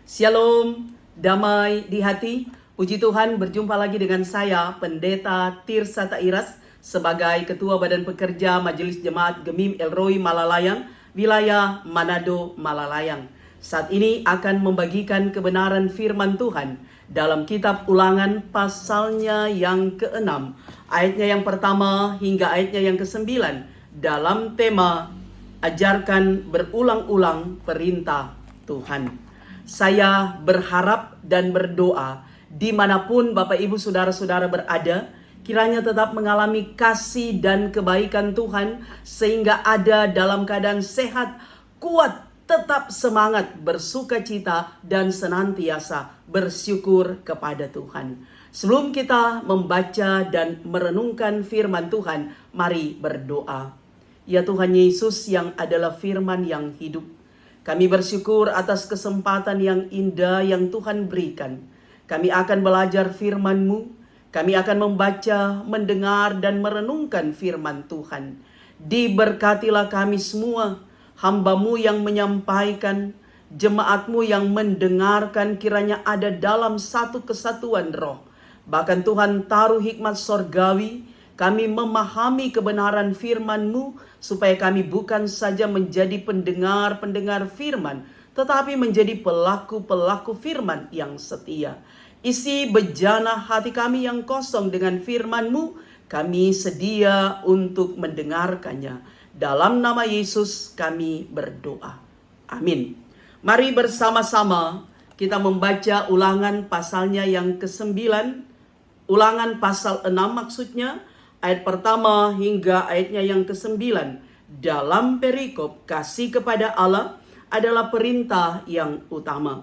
Shalom, damai di hati. Puji Tuhan, berjumpa lagi dengan saya, Pendeta Tirsa Tairas, sebagai Ketua Badan Pekerja Majelis Jemaat Gemim Elroy Malalayang, wilayah Manado Malalayang. Saat ini akan membagikan kebenaran firman Tuhan dalam kitab Ulangan pasalnya yang ke-6, ayatnya yang pertama hingga ayatnya yang ke-9, dalam tema Ajarkan berulang-ulang perintah Tuhan. Saya berharap dan berdoa dimanapun Bapak Ibu Saudara-saudara berada, kiranya tetap mengalami kasih dan kebaikan Tuhan sehingga ada dalam keadaan sehat, kuat, tetap semangat, bersukacita dan senantiasa bersyukur kepada Tuhan. Sebelum kita membaca dan merenungkan firman Tuhan, mari berdoa. Ya Tuhan Yesus yang adalah firman yang hidup, kami bersyukur atas kesempatan yang indah yang Tuhan berikan. Kami akan belajar firman-Mu. Kami akan membaca, mendengar, dan merenungkan firman Tuhan. Diberkatilah kami semua, hamba-Mu yang menyampaikan, jemaat-Mu yang mendengarkan, kiranya ada dalam satu kesatuan roh. Bahkan Tuhan taruh hikmat sorgawi, kami memahami kebenaran firman-Mu, supaya kami bukan saja menjadi pendengar-pendengar firman, tetapi menjadi pelaku-pelaku firman yang setia. Isi bejana hati kami yang kosong dengan firman-Mu, kami sedia untuk mendengarkannya. Dalam nama Yesus kami berdoa. Amin. Mari bersama-sama kita membaca Ulangan pasalnya yang ke-9, Ulangan pasal 6 maksudnya, ayat pertama hingga ayatnya yang ke-9. Dalam perikop kasih kepada Allah adalah perintah yang utama.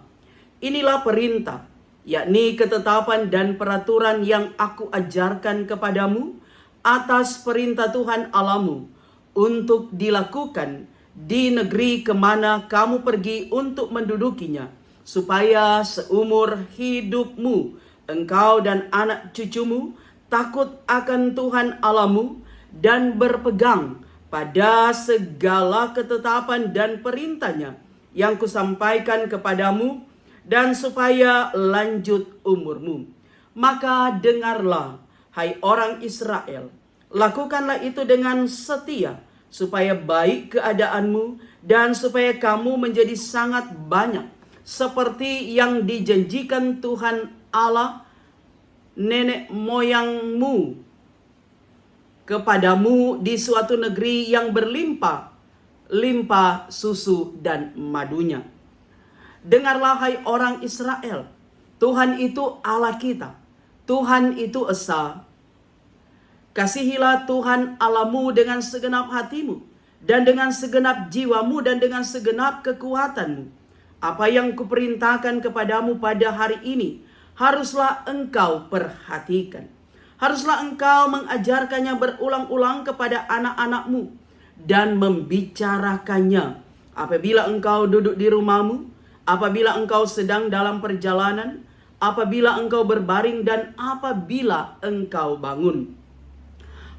Inilah perintah, yakni ketetapan dan peraturan yang aku ajarkan kepadamu atas perintah Tuhan Allahmu, untuk dilakukan di negeri kemana kamu pergi untuk mendudukinya, supaya seumur hidupmu engkau dan anak cucumu takut akan Tuhan Allahmu dan berpegang pada segala ketetapan dan perintahnya yang kusampaikan kepadamu, dan supaya lanjut umurmu. Maka dengarlah, hai orang Israel, lakukanlah itu dengan setia, supaya baik keadaanmu dan supaya kamu menjadi sangat banyak, seperti yang dijanjikan Tuhan Allah nenek moyangmu kepadamu di suatu negeri yang berlimpah susu dan madunya. Dengarlah hai orang Israel, Tuhan itu Allah kita, Tuhan itu esa. Kasihilah Tuhan Allahmu dengan segenap hatimu, dan dengan segenap jiwamu, dan dengan segenap kekuatanmu. Apa yang kuperintahkan kepadamu pada hari ini, haruslah engkau perhatikan. Haruslah engkau mengajarkannya berulang-ulang kepada anak-anakmu dan membicarakannya apabila engkau duduk di rumahmu, apabila engkau sedang dalam perjalanan, apabila engkau berbaring, dan apabila engkau bangun.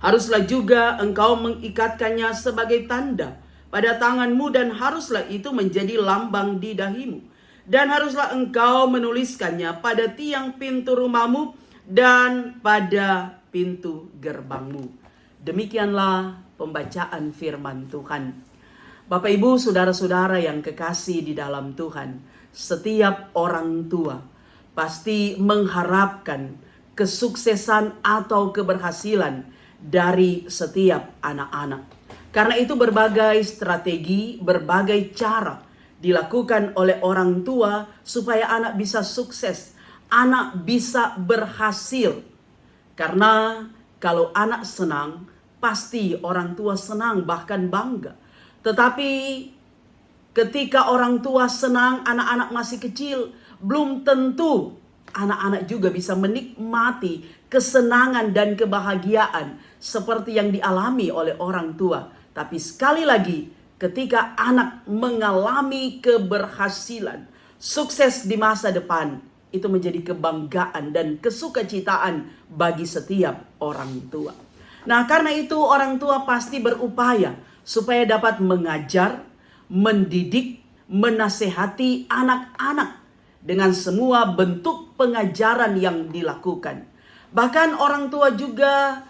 Haruslah juga engkau mengikatkannya sebagai tanda pada tanganmu, dan haruslah itu menjadi lambang di dahimu. Dan haruslah engkau menuliskannya pada tiang pintu rumahmu dan pada pintu gerbangmu. Demikianlah pembacaan firman Tuhan. Bapak Ibu Saudara-saudara yang kekasih di dalam Tuhan, setiap orang tua pasti mengharapkan kesuksesan atau keberhasilan dari setiap anak-anak. Karena itu berbagai strategi, berbagai cara dilakukan oleh orang tua supaya anak bisa sukses, anak bisa berhasil. Karena kalau anak senang, pasti orang tua senang, bahkan bangga. Tetapi ketika orang tua senang, anak-anak masih kecil, belum tentu anak-anak juga bisa menikmati kesenangan dan kebahagiaan seperti yang dialami oleh orang tua. Tapi sekali lagi, ketika anak mengalami keberhasilan, sukses di masa depan, itu menjadi kebanggaan dan kesukacitaan bagi setiap orang tua. Nah, karena itu orang tua pasti berupaya supaya dapat mengajar, mendidik, menasehati anak-anak dengan semua bentuk pengajaran yang dilakukan. Bahkan orang tua juga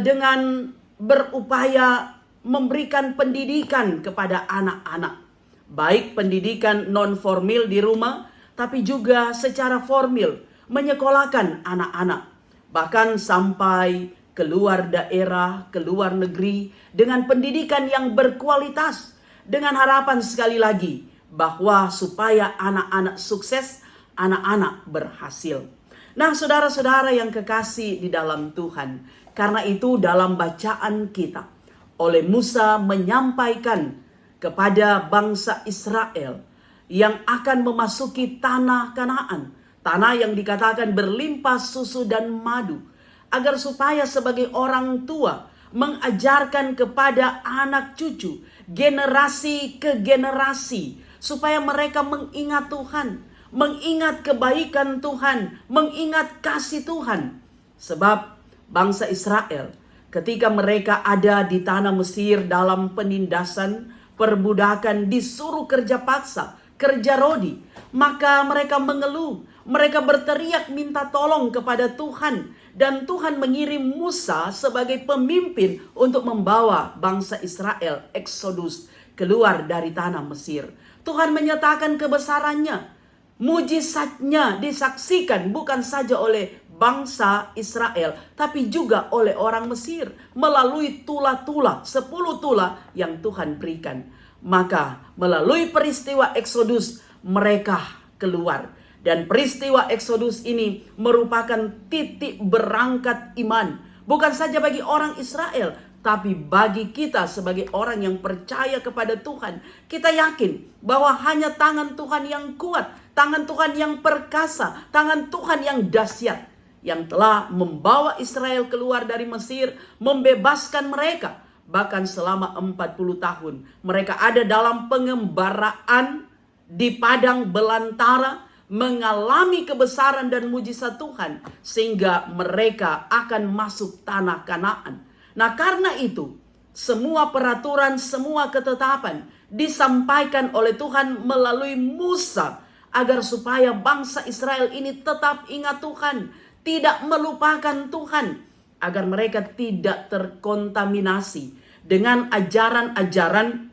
dengan berupaya memberikan pendidikan kepada anak-anak. Baik pendidikan non-formal di rumah, tapi juga secara formal menyekolahkan anak-anak. Bahkan sampai keluar daerah, keluar negeri dengan pendidikan yang berkualitas. Dengan harapan sekali lagi bahwa supaya anak-anak sukses, anak-anak berhasil. Nah, saudara-saudara yang kekasih di dalam Tuhan, karena itu dalam bacaan kita, oleh Musa menyampaikan kepada bangsa Israel yang akan memasuki tanah Kanaan, tanah yang dikatakan berlimpah susu dan madu, agar supaya sebagai orang tua mengajarkan kepada anak cucu, generasi ke generasi, supaya mereka mengingat Tuhan, mengingat kebaikan Tuhan, mengingat kasih Tuhan. Sebab bangsa Israel ketika mereka ada di tanah Mesir dalam penindasan, perbudakan, disuruh kerja paksa, kerja rodi, maka mereka mengeluh, mereka berteriak minta tolong kepada Tuhan, dan Tuhan mengirim Musa sebagai pemimpin untuk membawa bangsa Israel eksodus keluar dari tanah Mesir. Tuhan menyatakan kebesarannya, mujizatnya disaksikan bukan saja oleh bangsa Israel, tapi juga oleh orang Mesir melalui tula-tula, 10 tula yang Tuhan berikan. Maka melalui peristiwa Eksodus mereka keluar. Dan peristiwa Eksodus ini merupakan titik berangkat iman. Bukan saja bagi orang Israel, tapi bagi kita sebagai orang yang percaya kepada Tuhan. Kita yakin bahwa hanya tangan Tuhan yang kuat, tangan Tuhan yang perkasa, tangan Tuhan yang dahsyat, yang telah membawa Israel keluar dari Mesir, membebaskan mereka. Bahkan selama 40 tahun mereka ada dalam pengembaraan di padang belantara, mengalami kebesaran dan mujizat Tuhan, sehingga mereka akan masuk tanah Kanaan. Nah, karena itu semua peraturan, semua ketetapan disampaikan oleh Tuhan melalui Musa, agar supaya bangsa Israel ini tetap ingat Tuhan, tidak melupakan Tuhan, agar mereka tidak terkontaminasi dengan ajaran-ajaran,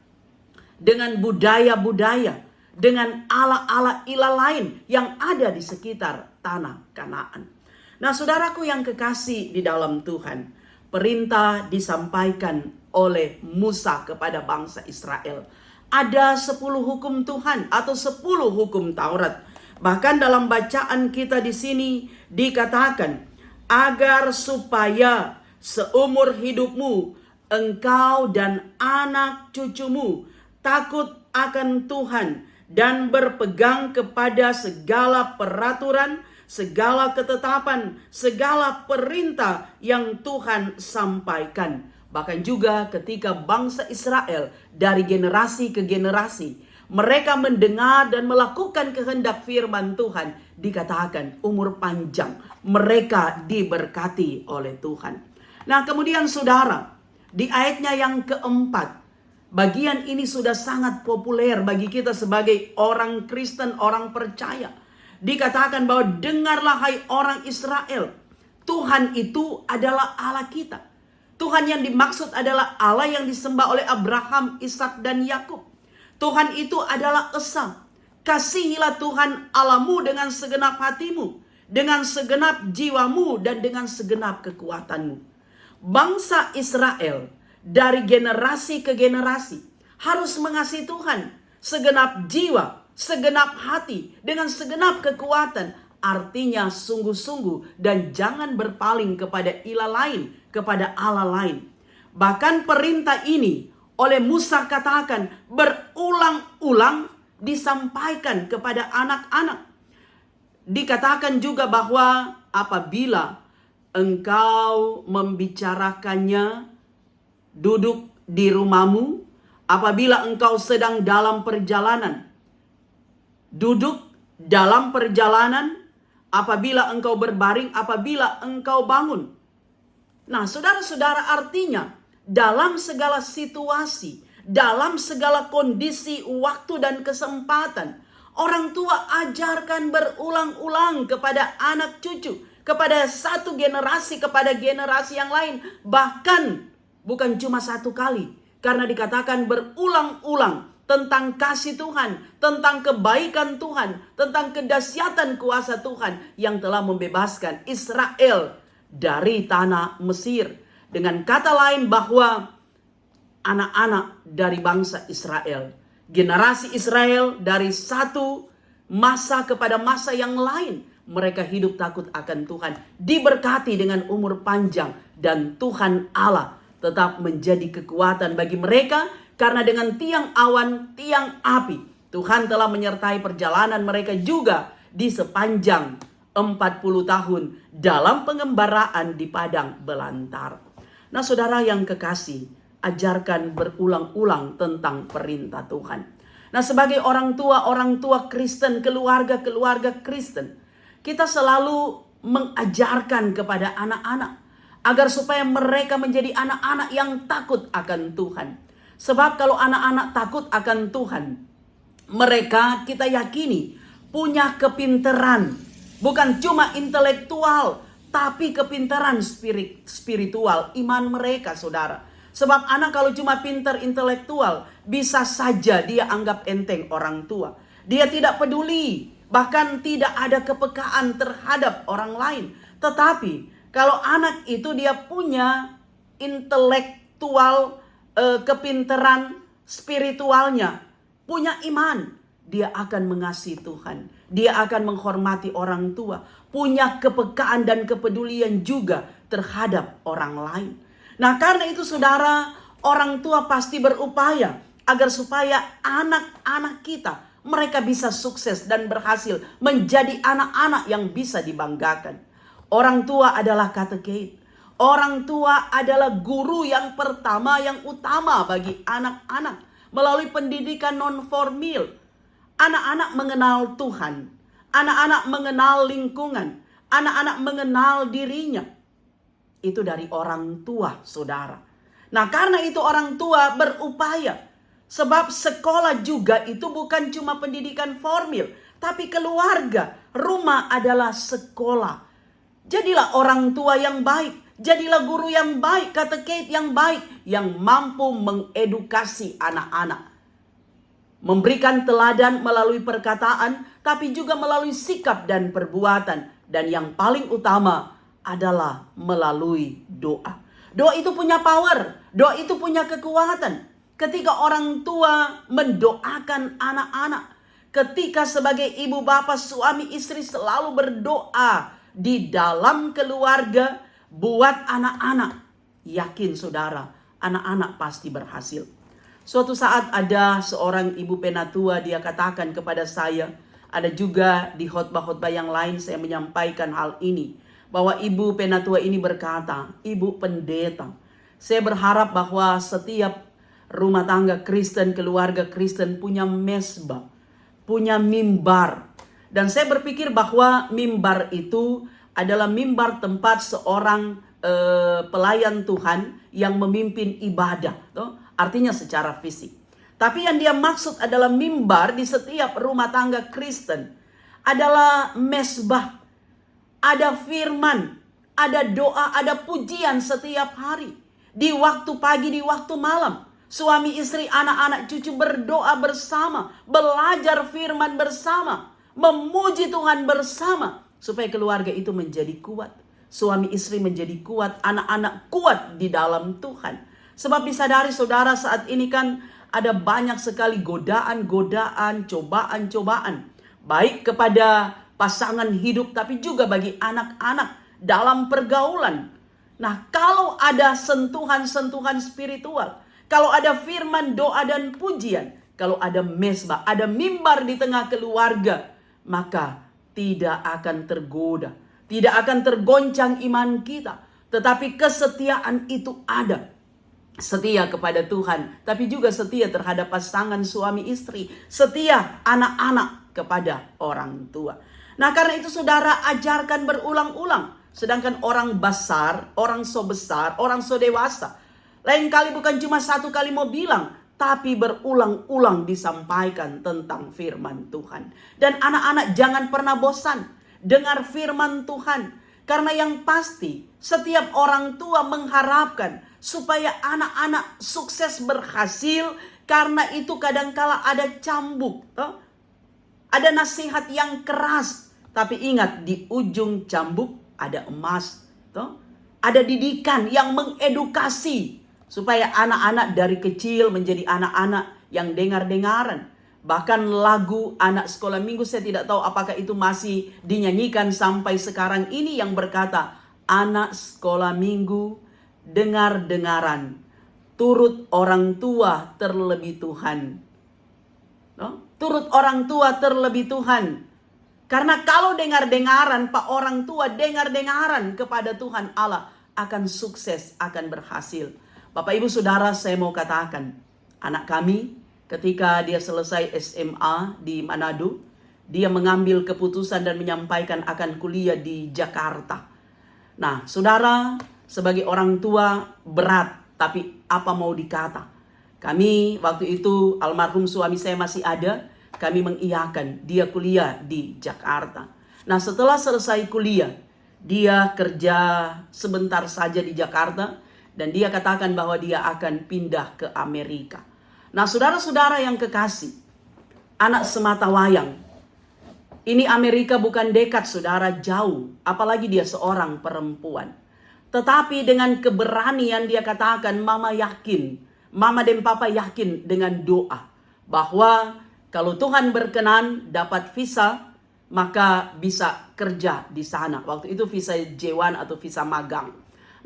dengan budaya-budaya, dengan ala-ala ilah lain yang ada di sekitar tanah Kanaan. Nah, saudaraku yang kekasih di dalam Tuhan, perintah disampaikan oleh Musa kepada bangsa Israel. Ada 10 hukum Tuhan atau 10 hukum Taurat. Bahkan dalam bacaan kita di sini dikatakan, agar supaya seumur hidupmu engkau dan anak cucumu takut akan Tuhan dan berpegang kepada segala peraturan, segala ketetapan, segala perintah yang Tuhan sampaikan. Bahkan juga ketika bangsa Israel dari generasi ke generasi, mereka mendengar dan melakukan kehendak firman Tuhan, dikatakan umur panjang, mereka diberkati oleh Tuhan. Nah, kemudian saudara, di ayatnya yang keempat, bagian ini sudah sangat populer bagi kita sebagai orang Kristen, orang percaya. Dikatakan bahwa dengarlah hai orang Israel, Tuhan itu adalah Allah kita. Tuhan yang dimaksud adalah Allah yang disembah oleh Abraham, Ishak dan Yakub. Tuhan itu adalah Esa. Kasihilah Tuhan Allahmu dengan segenap hatimu, dengan segenap jiwamu, dan dengan segenap kekuatanmu. Bangsa Israel dari generasi ke generasi harus mengasihi Tuhan segenap jiwa, segenap hati, dengan segenap kekuatan. Artinya sungguh-sungguh, dan jangan berpaling kepada ilah lain, kepada Allah lain. Bahkan perintah ini oleh Musa katakan berulang-ulang disampaikan kepada anak-anak. Dikatakan juga bahwa apabila engkau membicarakannya duduk di rumahmu, apabila engkau sedang dalam perjalanan, duduk dalam perjalanan, apabila engkau berbaring, apabila engkau bangun. Nah, saudara-saudara, artinya dalam segala situasi, dalam segala kondisi, waktu dan kesempatan, Orang tua ajarkan berulang-ulang kepada anak cucu, kepada satu generasi, kepada generasi yang lain. Bahkan bukan cuma satu kali. Karena dikatakan berulang-ulang tentang kasih Tuhan, tentang kebaikan Tuhan, tentang kedahsyatan kuasa Tuhan yang telah membebaskan Israel dari tanah Mesir. Dengan kata lain bahwa anak-anak dari bangsa Israel, generasi Israel dari satu masa kepada masa yang lain, mereka hidup takut akan Tuhan, diberkati dengan umur panjang, dan Tuhan Allah tetap menjadi kekuatan bagi mereka. Karena dengan tiang awan, tiang api, Tuhan telah menyertai perjalanan mereka juga di sepanjang 40 tahun dalam pengembaraan di padang belantara. Nah, saudara yang kekasih, ajarkan berulang-ulang tentang perintah Tuhan. Nah, sebagai orang tua Kristen, keluarga Kristen, kita selalu mengajarkan kepada anak-anak agar supaya mereka menjadi anak-anak yang takut akan Tuhan. Sebab kalau anak-anak takut akan Tuhan, mereka kita yakini punya kepintaran, bukan cuma intelektual, tapi kepintaran spiritual, iman mereka, saudara. Sebab anak kalau cuma pintar intelektual, bisa saja dia anggap enteng orang tua. Dia tidak peduli, bahkan tidak ada kepekaan terhadap orang lain. Tetapi kalau anak itu dia punya intelektual, kepintaran spiritualnya, punya iman, dia akan mengasihi Tuhan. Dia akan menghormati orang tua, punya kepekaan dan kepedulian juga terhadap orang lain. Nah, karena itu saudara, orang tua pasti berupaya agar supaya anak-anak kita, mereka bisa sukses dan berhasil menjadi anak-anak yang bisa dibanggakan. Orang tua adalah katekit. Orang tua adalah guru yang pertama, yang utama bagi anak-anak. Melalui pendidikan non-formal, anak-anak mengenal Tuhan. Anak-anak mengenal lingkungan. Anak-anak mengenal dirinya. Itu dari orang tua, saudara. Nah, karena itu orang tua berupaya. Sebab sekolah juga itu bukan cuma pendidikan formal, tapi keluarga, rumah adalah sekolah. Jadilah orang tua yang baik. Jadilah guru yang baik, katekit yang baik, yang mampu mengedukasi anak-anak. Memberikan teladan melalui perkataan, tapi juga melalui sikap dan perbuatan. Dan yang paling utama adalah melalui doa. Doa itu punya power, doa itu punya kekuatan. Ketika orang tua mendoakan anak-anak, ketika sebagai ibu bapak, suami istri selalu berdoa di dalam keluarga, buat anak-anak, yakin saudara, anak-anak pasti berhasil. Suatu saat ada seorang ibu penatua, dia katakan kepada saya, ada juga di khotbah-khotbah yang lain saya menyampaikan hal ini, bahwa ibu penatua ini berkata, ibu pendeta, saya berharap bahwa setiap rumah tangga Kristen, keluarga Kristen punya mesbah, punya mimbar. Dan saya berpikir bahwa mimbar itu adalah mimbar tempat seorang pelayan Tuhan yang memimpin ibadah, artinya secara fisik. Tapi yang dia maksud adalah mimbar di setiap rumah tangga Kristen adalah mesbah, ada firman, ada doa, ada pujian setiap hari. Di waktu pagi, di waktu malam, suami istri, anak-anak cucu berdoa bersama, belajar firman bersama, memuji Tuhan bersama, supaya keluarga itu menjadi kuat. Suami istri menjadi kuat, anak-anak kuat di dalam Tuhan. Sebab disadari saudara, saat ini kan ada banyak sekali godaan-godaan, cobaan-cobaan. Baik kepada pasangan hidup, tapi juga bagi anak-anak dalam pergaulan. Nah, kalau ada sentuhan-sentuhan spiritual, kalau ada firman, doa, dan pujian, kalau ada mesbah, ada mimbar di tengah keluarga, maka tidak akan tergoda, tidak akan tergoncang iman kita. Tetapi kesetiaan itu ada. Setia kepada Tuhan, tapi juga setia terhadap pasangan suami istri. Setia anak-anak kepada orang tua. Nah, karena itu saudara, ajarkan berulang-ulang. Sedangkan orang besar, orang so besar, orang so dewasa, lain kali bukan cuma satu kali mau bilang, tapi berulang-ulang disampaikan tentang firman Tuhan. Dan anak-anak jangan pernah bosan dengar firman Tuhan. Karena yang pasti setiap orang tua mengharapkan supaya anak-anak sukses berhasil. Karena itu kadangkala ada cambuk, toh? Ada nasihat yang keras. Tapi ingat, di ujung cambuk ada emas, toh? Ada didikan yang mengedukasi supaya anak-anak dari kecil menjadi anak-anak yang dengar-dengaran. Bahkan lagu anak sekolah minggu, saya tidak tahu apakah itu masih dinyanyikan sampai sekarang ini, yang berkata, anak sekolah minggu dengar-dengaran, turut orang tua terlebih Tuhan. No? Turut orang tua terlebih Tuhan. Karena kalau dengar-dengaran, Pak orang tua dengar-dengaran kepada Tuhan Allah, akan sukses, akan berhasil. Bapak Ibu Saudara, saya mau katakan, anak kami ketika dia selesai SMA di Manado, dia mengambil keputusan dan menyampaikan akan kuliah di Jakarta. Nah, saudara, sebagai orang tua berat, tapi apa mau dikata? Kami waktu itu, almarhum suami saya masih ada, kami mengiyakan dia kuliah di Jakarta. Nah, setelah selesai kuliah, dia kerja sebentar saja di Jakarta, dan dia katakan bahwa dia akan pindah ke Amerika. Nah, saudara-saudara yang kekasih, anak semata wayang, ini Amerika bukan dekat, saudara, jauh. Apalagi dia seorang perempuan. Tetapi dengan keberanian dia katakan, mama yakin, mama dan papa yakin dengan doa bahwa kalau Tuhan berkenan dapat visa, maka bisa kerja di sana. Waktu itu visa J1 atau visa magang.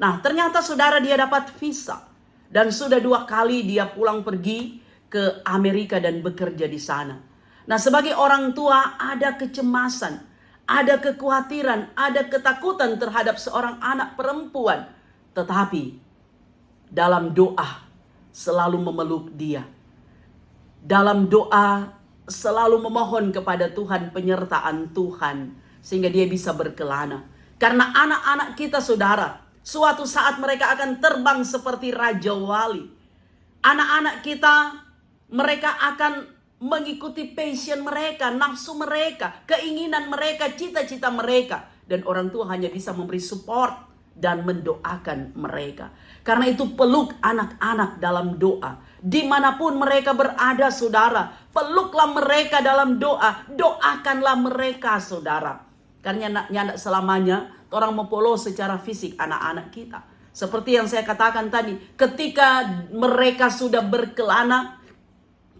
Nah, ternyata saudara dia dapat visa. Dan sudah 2 kali dia pulang pergi ke Amerika dan bekerja di sana. Nah, sebagai orang tua ada kecemasan, ada kekhawatiran, ada ketakutan terhadap seorang anak perempuan. Tetapi dalam doa selalu memeluk dia. Dalam doa selalu memohon kepada Tuhan penyertaan Tuhan. Sehingga dia bisa berkelana. Karena anak-anak kita, saudara, suatu saat mereka akan terbang seperti Raja Wali. Anak-anak kita, mereka akan mengikuti passion mereka, nafsu mereka, keinginan mereka, cita-cita mereka. Dan orang tua hanya bisa memberi support dan mendoakan mereka. Karena itu peluk anak-anak dalam doa. Dimanapun mereka berada, saudara, peluklah mereka dalam doa. Doakanlah mereka, saudara. Karena nyandak selamanya orang mempolo secara fisik anak-anak kita. Seperti yang saya katakan tadi, ketika mereka sudah berkelana,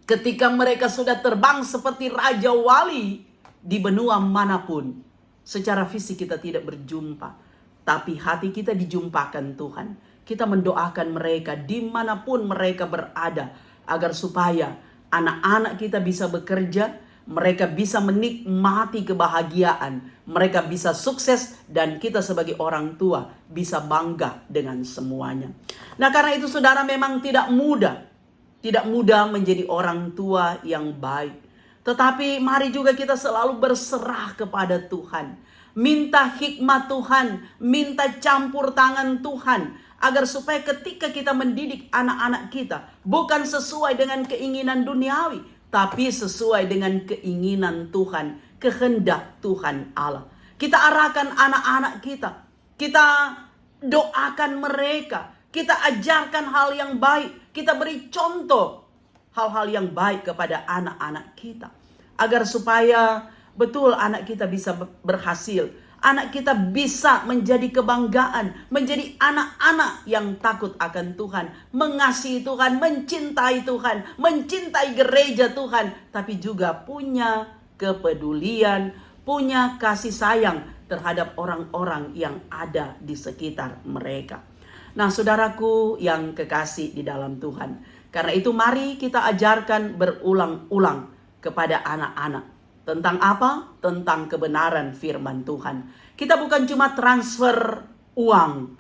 ketika mereka sudah terbang seperti Raja Wali di benua manapun, secara fisik kita tidak berjumpa, tapi hati kita dijumpakan Tuhan. Kita mendoakan mereka dimanapun mereka berada, agar supaya anak-anak kita bisa bekerja, mereka bisa menikmati kebahagiaan, mereka bisa sukses, dan kita sebagai orang tua bisa bangga dengan semuanya. Nah, karena itu saudara, memang tidak mudah menjadi orang tua yang baik. Tetapi mari juga kita selalu berserah kepada Tuhan. Minta hikmat Tuhan, minta campur tangan Tuhan. Agar supaya ketika kita mendidik anak-anak kita, bukan sesuai dengan keinginan duniawi, tapi sesuai dengan keinginan Tuhan, kehendak Tuhan Allah. Kita arahkan anak-anak kita, kita doakan mereka, kita ajarkan hal yang baik, kita beri contoh hal-hal yang baik kepada anak-anak kita. Agar supaya betul anak kita bisa berhasil. Anak kita bisa menjadi kebanggaan. Menjadi anak-anak yang takut akan Tuhan. Mengasihi Tuhan, mencintai Tuhan. Mencintai gereja Tuhan. Tapi juga punya kepedulian, punya kasih sayang terhadap orang-orang yang ada di sekitar mereka. Nah, saudaraku yang kekasih di dalam Tuhan. Karena itu mari kita ajarkan berulang-ulang kepada anak-anak. Tentang apa? Tentang kebenaran firman Tuhan. Kita bukan cuma transfer uang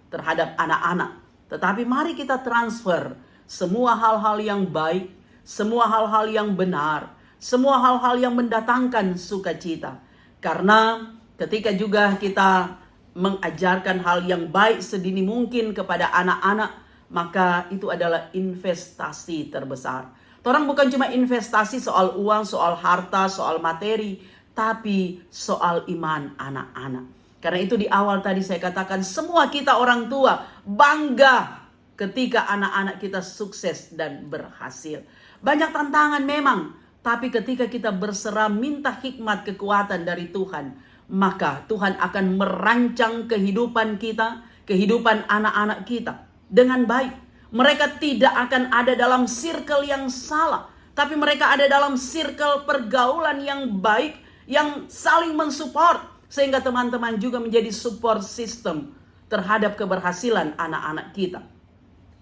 terhadap anak-anak. Tetapi mari kita transfer semua hal-hal yang baik, semua hal-hal yang benar, semua hal-hal yang mendatangkan sukacita. Karena ketika juga kita mengajarkan hal yang baik sedini mungkin kepada anak-anak, maka itu adalah investasi terbesar. Orang bukan cuma investasi soal uang, soal harta, soal materi, tapi soal iman anak-anak. Karena itu di awal tadi saya katakan semua kita orang tua bangga ketika anak-anak kita sukses dan berhasil. Banyak tantangan memang, tapi ketika kita berserah minta hikmat kekuatan dari Tuhan, maka Tuhan akan merancang kehidupan kita, kehidupan anak-anak kita dengan baik. Mereka tidak akan ada dalam circle yang salah, tapi mereka ada dalam circle pergaulan yang baik, yang saling mensupport, sehingga teman-teman juga menjadi support system terhadap keberhasilan anak-anak kita.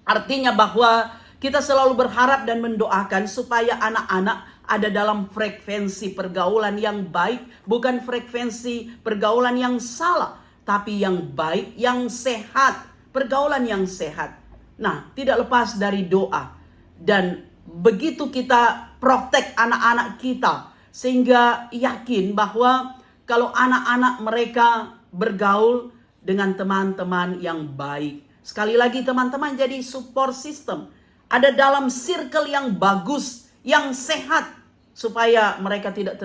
Artinya bahwa kita selalu berharap dan mendoakan supaya anak-anak ada dalam frekuensi pergaulan yang baik, bukan frekuensi pergaulan yang salah, tapi yang baik, yang sehat, pergaulan yang sehat. Nah, tidak lepas dari doa. Dan begitu kita protect anak-anak kita, sehingga yakin bahwa kalau anak-anak mereka bergaul dengan teman-teman yang baik. Sekali lagi teman-teman jadi support system. Ada dalam circle yang bagus, yang sehat. Supaya mereka tidak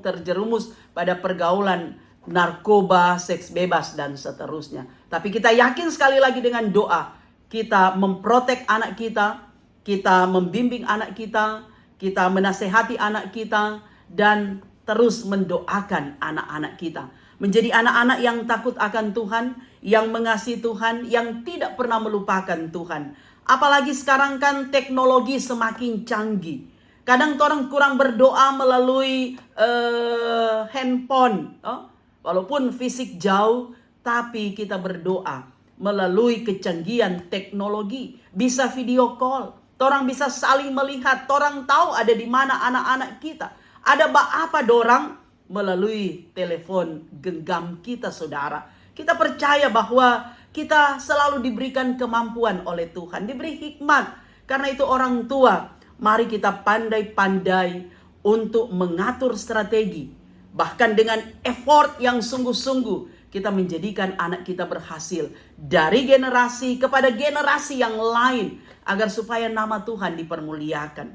terjerumus pada pergaulan narkoba, seks bebas, dan seterusnya. Tapi kita yakin sekali lagi dengan doa. Kita memprotek anak kita membimbing anak kita menasehati anak kita, dan terus mendoakan anak-anak kita. Menjadi anak-anak yang takut akan Tuhan, yang mengasihi Tuhan, yang tidak pernah melupakan Tuhan. Apalagi sekarang kan teknologi semakin canggih. Kadang orang kurang berdoa melalui handphone. Walaupun fisik jauh, tapi kita berdoa melalui kecanggihan teknologi. Bisa video call. Orang bisa saling melihat. Orang tahu ada di mana anak-anak kita. Ada apa dorang melalui telepon genggam kita, saudara. Kita percaya bahwa kita selalu diberikan kemampuan oleh Tuhan. Diberi hikmat. Karena itu orang tua, mari kita pandai-pandai untuk mengatur strategi. Bahkan dengan effort yang sungguh-sungguh, kita menjadikan anak kita berhasil dari generasi kepada generasi yang lain, agar supaya nama Tuhan dipermuliakan.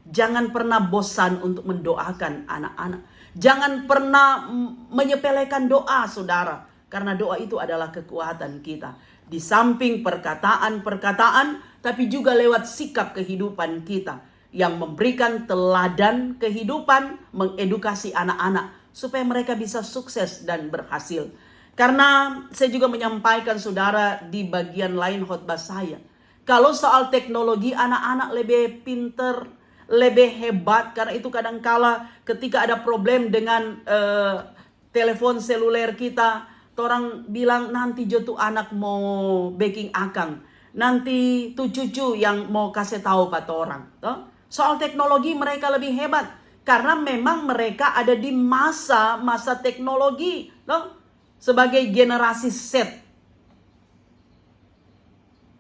Jangan pernah bosan untuk mendoakan anak-anak. Jangan pernah menyepelekan doa, saudara. Karena doa itu adalah kekuatan kita. Di samping perkataan-perkataan, tapi juga lewat sikap kehidupan kita. Yang memberikan teladan kehidupan, mengedukasi anak-anak. Supaya mereka bisa sukses dan berhasil. Karena saya juga menyampaikan saudara di bagian lain khotbah saya. Kalau soal teknologi, anak-anak lebih pinter, lebih hebat. Karena itu kadangkala ketika ada problem dengan telepon seluler kita, orang bilang nanti jotu anak mau baking akang. Nanti tuh cucu yang mau kasih tahu pada orang. Soal teknologi mereka lebih hebat. Karena memang mereka ada di masa teknologi. Sebagai generasi Z.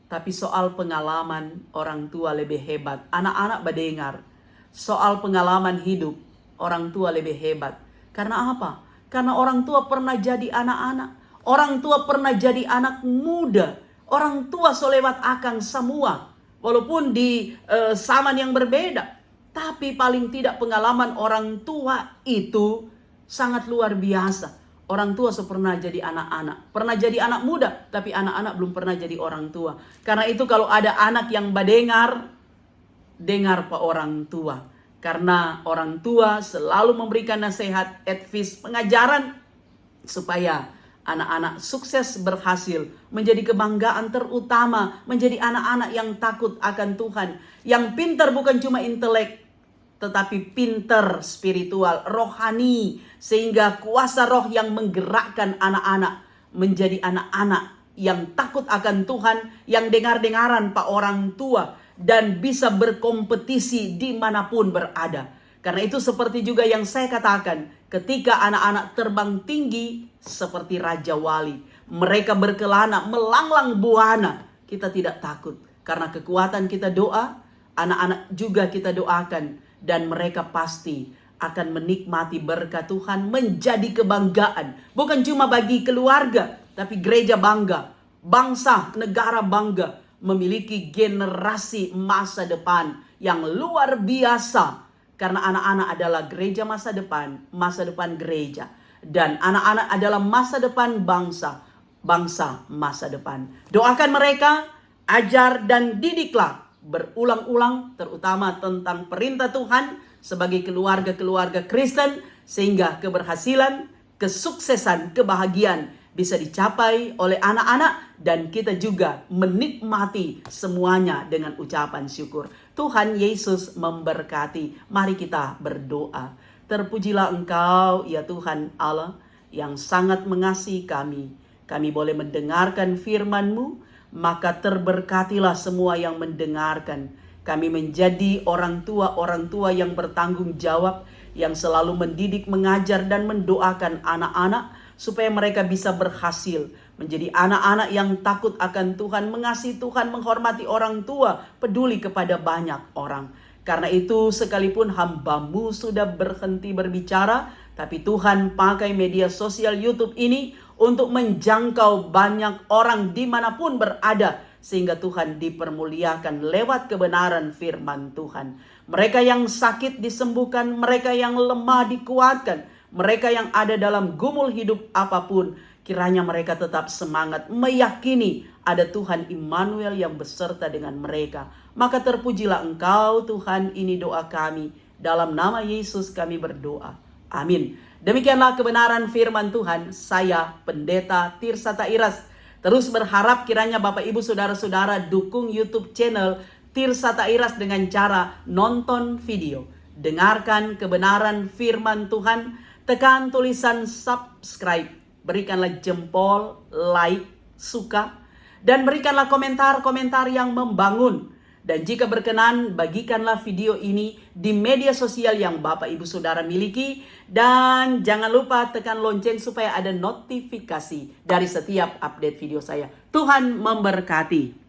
Tapi soal pengalaman orang tua lebih hebat. Anak-anak mendengar. Soal pengalaman hidup orang tua lebih hebat. Karena apa? Karena orang tua pernah jadi anak-anak. Orang tua pernah jadi anak muda. Orang tua solewat akang semua. Walaupun di zaman yang berbeda. Tapi paling tidak pengalaman orang tua itu sangat luar biasa. Orang tua pernah jadi anak-anak. Pernah jadi anak muda. Tapi anak-anak belum pernah jadi orang tua. Karena itu kalau ada anak yang mendengar, dengar pak orang tua. Karena orang tua selalu memberikan nasihat, advice, pengajaran. Supaya anak-anak sukses berhasil. Menjadi kebanggaan terutama. Menjadi anak-anak yang takut akan Tuhan. Yang pintar bukan cuma intelek. Tetapi pinter spiritual, rohani. Sehingga kuasa roh yang menggerakkan anak-anak menjadi anak-anak yang takut akan Tuhan. Yang dengar-dengaran pak orang tua. Dan bisa berkompetisi dimanapun berada. Karena itu seperti juga yang saya katakan. Ketika anak-anak terbang tinggi seperti Raja Wali. Mereka berkelana, melanglang buana. Kita tidak takut. Karena kekuatan kita doa. Anak-anak juga kita doakan. Dan mereka pasti akan menikmati berkat Tuhan, menjadi kebanggaan. Bukan cuma bagi keluarga, tapi gereja bangga, bangsa, negara bangga. memiliki generasi masa depan yang luar biasa. Karena anak-anak adalah gereja masa depan gereja. Dan anak-anak adalah masa depan bangsa masa depan. Doakan mereka, ajar dan didiklah berulang-ulang terutama tentang perintah Tuhan sebagai keluarga-keluarga Kristen, sehingga keberhasilan, kesuksesan, kebahagiaan bisa dicapai oleh anak-anak dan kita juga menikmati semuanya dengan ucapan syukur. Tuhan Yesus memberkati. Mari kita berdoa. Terpujilah Engkau ya Tuhan Allah yang sangat mengasihi kami. Kami boleh mendengarkan firman-Mu, maka terberkatilah semua yang mendengarkan. Kami menjadi orang tua yang bertanggung jawab, yang selalu mendidik, mengajar, dan mendoakan anak-anak supaya mereka bisa berhasil menjadi anak-anak yang takut akan Tuhan, mengasihi Tuhan, menghormati orang tua, peduli kepada banyak orang. Karena itu sekalipun hamba-Mu sudah berhenti berbicara, tapi Tuhan pakai media sosial YouTube ini untuk menjangkau banyak orang dimanapun berada, sehingga Tuhan dipermuliakan lewat kebenaran firman Tuhan. Mereka yang sakit disembuhkan, mereka yang lemah dikuatkan, mereka yang ada dalam gumul hidup apapun, kiranya mereka tetap semangat, meyakini ada Tuhan Immanuel yang beserta dengan mereka. Maka terpujilah Engkau Tuhan, ini doa kami. Dalam nama Yesus kami berdoa. Amin. Demikianlah kebenaran firman Tuhan. Saya Pendeta Tirsa Tairas terus berharap kiranya Bapak Ibu Saudara-saudara dukung YouTube channel Tirsa Tairas dengan cara nonton video, dengarkan kebenaran firman Tuhan, tekan tulisan subscribe, berikanlah jempol, like, suka, dan berikanlah komentar-komentar yang membangun. Dan jika berkenan, bagikanlah video ini di media sosial yang Bapak Ibu Saudara miliki. Dan jangan lupa tekan lonceng supaya ada notifikasi dari setiap update video saya. Tuhan memberkati.